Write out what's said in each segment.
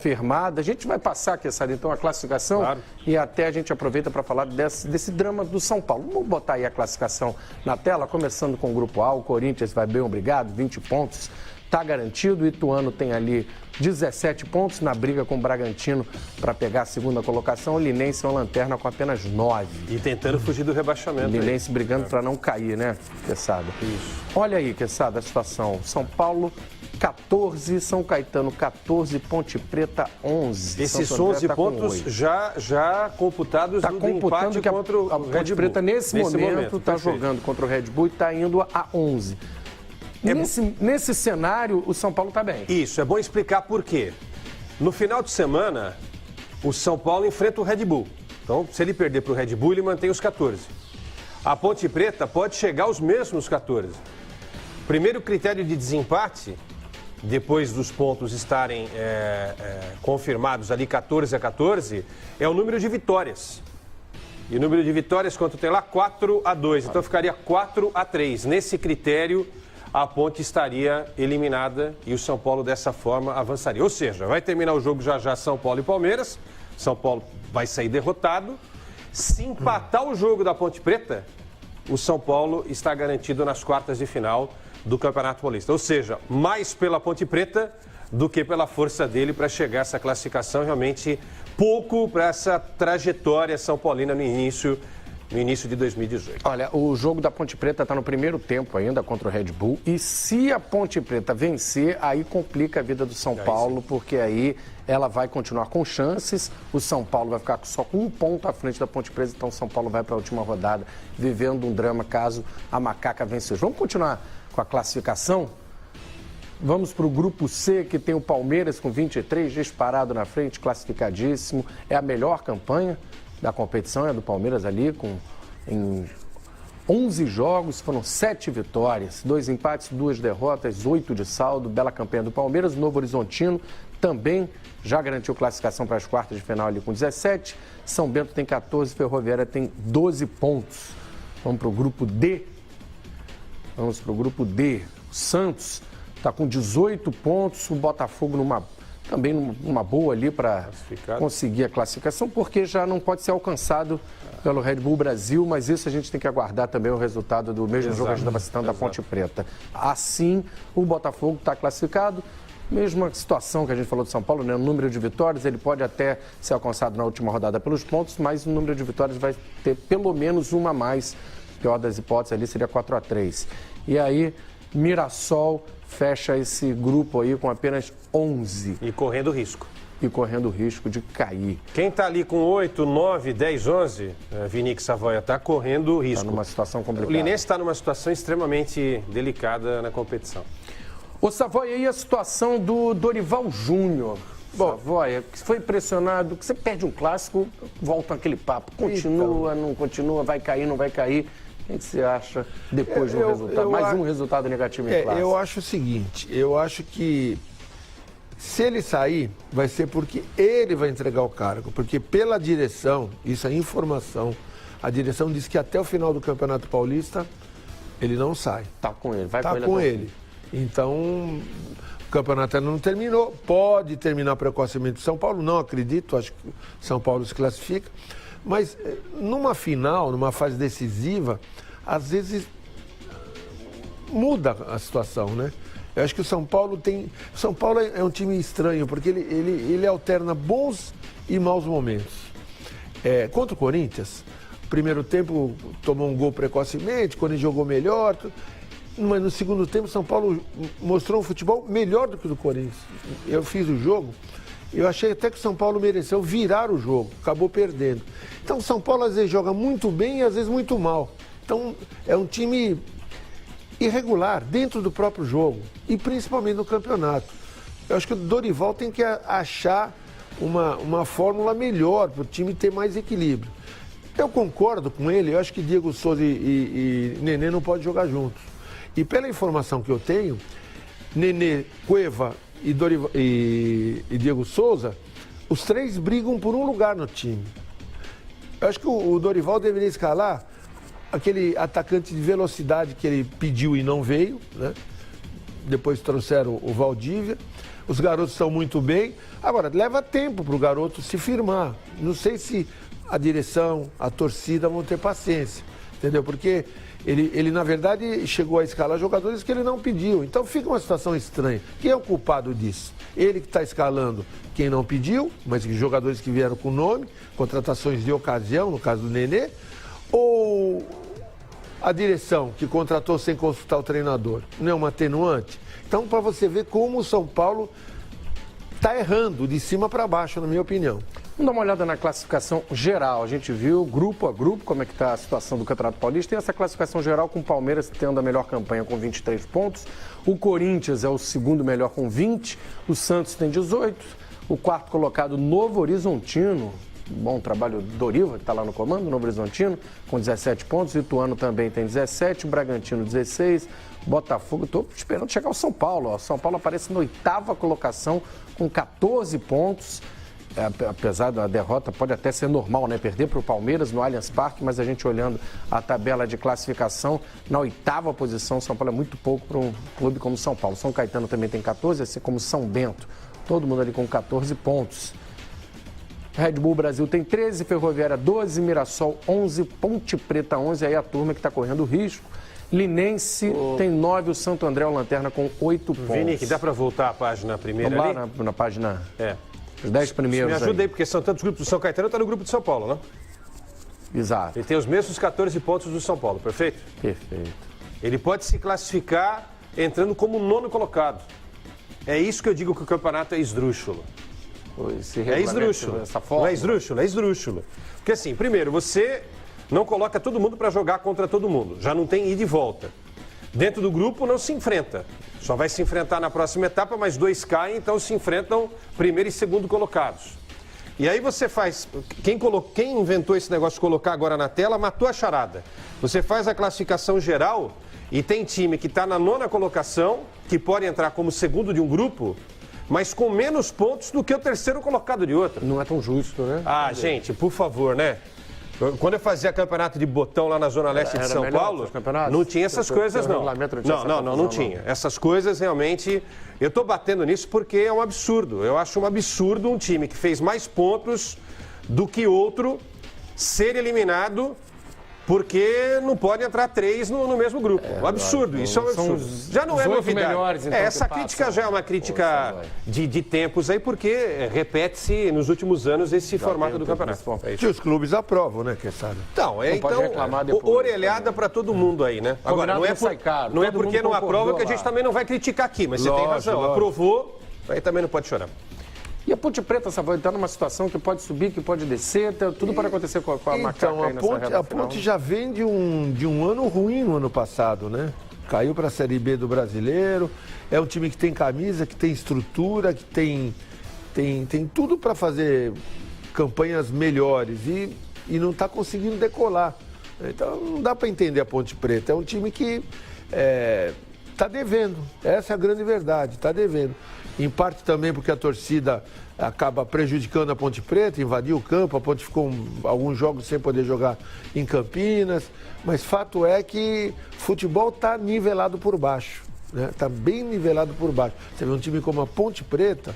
confirmada. A gente vai passar, Quezada, então, a classificação, claro, e até a gente aproveita para falar desse drama do São Paulo. Vamos botar aí a classificação na tela, começando com o grupo A. O Corinthians vai bem, obrigado, 20 pontos. Está garantido, o Ituano tem ali 17 pontos na briga com o Bragantino para pegar a segunda colocação. O Linense é uma lanterna com apenas 9. E tentando fugir do rebaixamento. O Linense brigando para não cair, né, Quezada? Isso. Olha aí, Quezada, a situação. São Paulo, 14, São Caetano, 14, Ponte Preta, 11. Esses 11 pontos já computados do empate que contra o a Ponte Preta, nesse momento, está jogando contra o Red Bull e está indo a 11. Nesse cenário, o São Paulo está bem. Isso, é bom explicar por quê. No final de semana, o São Paulo enfrenta o Red Bull. Então, se ele perder para o Red Bull, ele mantém os 14. A Ponte Preta pode chegar aos mesmos 14. Primeiro critério de desempate, depois dos pontos estarem confirmados ali 14 a 14, é o número de vitórias. E o número de vitórias, quanto tem lá? 4 a 2. Então, ficaria 4 a 3. Nesse critério, a Ponte estaria eliminada e o São Paulo dessa forma avançaria. Ou seja, vai terminar o jogo já São Paulo e Palmeiras, São Paulo vai sair derrotado. Se empatar o jogo da Ponte Preta, o São Paulo está garantido nas quartas de final do Campeonato Paulista. Ou seja, mais pela Ponte Preta do que pela força dele para chegar a essa classificação. Realmente pouco para essa trajetória são paulina no início de 2018. Olha, o jogo da Ponte Preta está no primeiro tempo ainda contra o Red Bull. E se a Ponte Preta vencer, aí complica a vida do São Paulo, porque aí ela vai continuar com chances. O São Paulo vai ficar só com um ponto à frente da Ponte Preta, então o São Paulo vai para a última rodada, vivendo um drama caso a Macaca vença. Vamos continuar com a classificação? Vamos para o grupo C, que tem o Palmeiras com 23, disparado na frente, classificadíssimo. É a melhor campanha da competição, é do Palmeiras ali, em 11 jogos, foram 7 vitórias, 2 empates, 2 derrotas, 8 de saldo, bela campanha do Palmeiras. O Novo Horizontino também já garantiu classificação para as quartas de final ali com 17, São Bento tem 14, Ferroviária tem 12 pontos. Vamos para o grupo D. O Santos está com 18 pontos, o Botafogo também numa boa ali para conseguir a classificação, porque já não pode ser alcançado pelo Red Bull Brasil, mas isso a gente tem que aguardar também o resultado do mesmo jogo que a gente estava citando da Ponte Preta. Assim, o Botafogo está classificado, mesma situação que a gente falou do São Paulo, né? O número de vitórias, ele pode até ser alcançado na última rodada pelos pontos, mas o número de vitórias vai ter pelo menos uma a mais, pior das hipóteses ali seria 4 a 3. E aí, Mirassol fecha esse grupo aí com apenas 11. E correndo risco. E correndo o risco de cair. Quem está ali com 8, 9, 10, 11, Vinique Savoia, está correndo risco. Está numa situação complicada. O Linense está numa situação extremamente delicada na competição. Ô Savoia, e a situação do Dorival Júnior? Bom, Savoia, que foi pressionado, que você perde um clássico, volta aquele papo. Continua, não continua, vai cair, não vai cair. O que você acha depois de um resultado? Um resultado negativo em clássico. Eu acho o seguinte, eu acho que se ele sair, vai ser porque ele vai entregar o cargo. Porque pela direção, isso é informação, a direção diz que até o final do Campeonato Paulista, ele não sai. Tá com ele, vai tá com ele. Com ele. Então, o campeonato ainda não terminou, pode terminar precocemente o São Paulo, não acredito, acho que São Paulo se classifica. Mas numa final, numa fase decisiva, às vezes muda a situação, né? Eu acho que o São Paulo é um time estranho, porque ele alterna bons e maus momentos. Contra o Corinthians, primeiro tempo tomou um gol precocemente, quando ele jogou melhor, mas no segundo tempo o São Paulo mostrou um futebol melhor do que o do Corinthians. Eu fiz o jogo. Eu achei até que o São Paulo mereceu virar o jogo, acabou perdendo. Então o São Paulo às vezes joga muito bem e às vezes muito mal. Então é um time irregular dentro do próprio jogo e principalmente no campeonato. Eu acho que o Dorival tem que achar uma fórmula melhor para o time ter mais equilíbrio. Eu concordo com ele, eu acho que Diego Souza e Nenê não podem jogar juntos. E pela informação que eu tenho, Nenê, Cueva e Diego Souza, os três brigam por um lugar no time. Eu acho que o Dorival deveria escalar aquele atacante de velocidade que ele pediu e não veio, né? depois trouxeram o Valdívia. Os garotos estão muito bem. Agora, leva tempo para o garoto se firmar. Não sei se a direção, a torcida vão ter paciência, entendeu? Porque ele, na verdade, chegou a escalar jogadores que ele não pediu. Então fica uma situação estranha. Quem é o culpado disso? Ele que está escalando quem não pediu, mas jogadores que vieram com nome, contratações de ocasião, no caso do Nenê, ou a direção que contratou sem consultar o treinador? Não é uma atenuante? Então, para você ver como o São Paulo está errando de cima para baixo, na minha opinião. Vamos dar uma olhada na classificação geral. A gente viu grupo a grupo como é que está a situação do Campeonato Paulista. Tem essa classificação geral com o Palmeiras tendo a melhor campanha com 23 pontos. O Corinthians é o segundo melhor com 20. O Santos tem 18. O quarto colocado, Novo Horizontino. Bom trabalho do Doriva, que está lá no comando, Novo Horizontino, com 17 pontos. O Ituano também tem 17. O Bragantino, 16. Botafogo, estou esperando chegar o São Paulo. O São Paulo aparece na 8ª colocação com 14 pontos. Apesar da derrota, pode até ser normal, né? Perder para o Palmeiras no Allianz Parque, mas a gente olhando a tabela de classificação, na 8ª posição, São Paulo é muito pouco para um clube como São Paulo. São Caetano também tem 14, assim como São Bento. Todo mundo ali com 14 pontos. Red Bull Brasil tem 13, Ferroviária 12, Mirassol 11, Ponte Preta 11, aí a turma que está correndo risco. Linense tem 9, o Santo André, o Lanterna com 8 pontos. Vini, que dá para voltar à página primeira Vamos ali? lá na página... É. Os 10 primeiros. Me ajuda aí, porque são tantos grupos. O São Caetano está no grupo de São Paulo, né? Exato. Ele tem os mesmos 14 pontos do São Paulo, perfeito? Perfeito. Ele pode se classificar entrando como 9º colocado. É isso que eu digo que o campeonato é esdrúxulo. É esdrúxulo. Não é esdrúxulo, é esdrúxulo. Porque assim, primeiro, você não coloca todo mundo para jogar contra todo mundo. Já não tem ida e volta. Dentro do grupo não se enfrenta. Só vai se enfrentar na próxima etapa, mas 2 caem, então se enfrentam primeiro e segundo colocados. E aí você faz... Quem inventou esse negócio de colocar agora na tela matou a charada. Você faz a classificação geral e tem time que está na 9ª colocação, que pode entrar como segundo de um grupo, mas com menos pontos do que o 3º colocado de outro. Não é tão justo, né? Ah, gente, por favor, né? Quando eu fazia campeonato de botão lá na Zona Leste de São Paulo, não tinha essas coisas, não. Não tinha. Essas coisas, realmente, eu estou batendo nisso porque é um absurdo. Eu acho um absurdo um time que fez mais pontos do que outro ser eliminado porque não pode entrar 3 no mesmo grupo. Um absurdo, isso é um absurdo. Já não é novidade. Melhores, então, essa crítica já é uma crítica de tempos aí, porque repete-se nos últimos anos esse formato do campeonato. Que os clubes aprovam, né, quem sabe? Então, orelhada para todo mundo aí, né? Agora, não é porque não aprova que a gente também não vai criticar aqui, mas você tem razão. Aprovou, aí também não pode chorar. E a Ponte Preta, Savoy, está numa situação que pode subir, que pode descer, tudo pode acontecer com a Macaca aí nessa reta final. A Ponte já vem de um ano ruim no ano passado, né? Caiu para a Série B do Brasileiro, é um time que tem camisa, que tem estrutura, que tem tudo para fazer campanhas melhores e não está conseguindo decolar. Então não dá para entender a Ponte Preta, é um time que está devendo, essa é a grande verdade, está devendo. Em parte também porque a torcida acaba prejudicando a Ponte Preta, invadiu o campo, a Ponte ficou alguns jogos sem poder jogar em Campinas, mas fato é que futebol está nivelado por baixo, né? Está bem nivelado por baixo. Você vê um time como a Ponte Preta,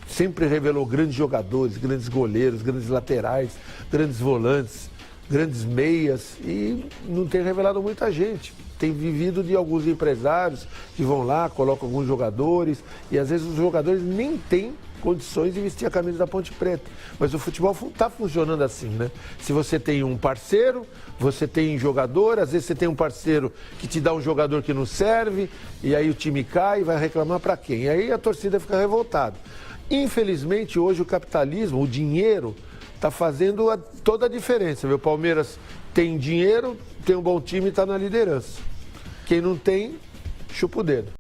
sempre revelou grandes jogadores, grandes goleiros, grandes laterais, grandes volantes, grandes meias e não tem revelado muita gente. Tem vivido de alguns empresários que vão lá, colocam alguns jogadores e às vezes os jogadores nem têm condições de vestir a camisa da Ponte Preta. Mas o futebol está funcionando assim, né? Se você tem um parceiro, você tem jogador, às vezes você tem um parceiro que te dá um jogador que não serve e aí o time cai e vai reclamar para quem? E aí a torcida fica revoltada. Infelizmente hoje o capitalismo, o dinheiro, está fazendo toda a diferença. O Palmeiras tem dinheiro, tem um bom time e está na liderança. Quem não tem, chupa o dedo.